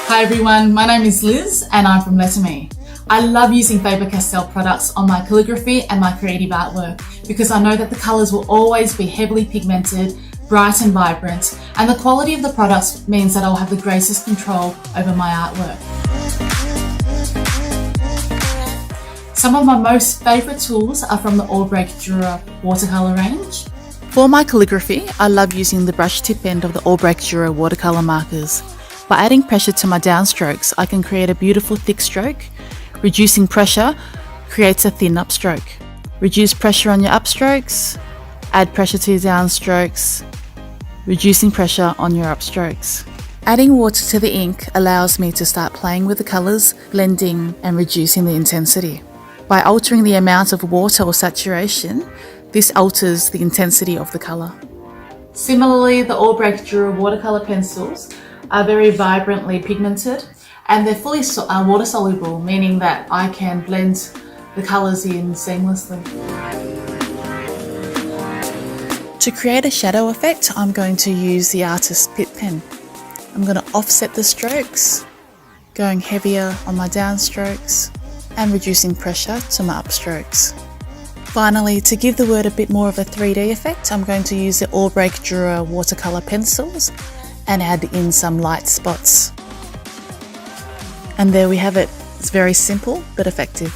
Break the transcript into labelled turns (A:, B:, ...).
A: Hi everyone, my name is Liz and I'm from Letter Me. I love using Faber-Castell products on my calligraphy and my creative artwork because I know that the colours will always be heavily pigmented, bright and vibrant, and the quality of the products means that I'll have the greatest control over my artwork. Some of my most favourite tools are from the Albrecht Dürer watercolour range. For my calligraphy, I love using the brush tip end of the Albrecht Dürer watercolour markers. By adding pressure to my downstrokes, I can create a beautiful thick stroke. Reducing pressure creates a thin upstroke. Reduce pressure on your upstrokes, add pressure to your downstrokes, reducing pressure on your upstrokes. Adding water to the ink allows me to start playing with the colours, blending and reducing the intensity. By altering the amount of water or saturation, this alters the intensity of the colour. Similarly, the Albrecht Dürer watercolour pencils are very vibrantly pigmented and they're fully water soluble, meaning that I can blend the colours in seamlessly. To create a shadow effect, I'm going to use the artist's pit pen. I'm going to offset the strokes, going heavier on my downstrokes and reducing pressure to my upstrokes. Finally, to give the word a bit more of a 3D effect, I'm going to use the Albrecht Dürer watercolour pencils and add in some light spots. And there we have it. It's very simple but effective.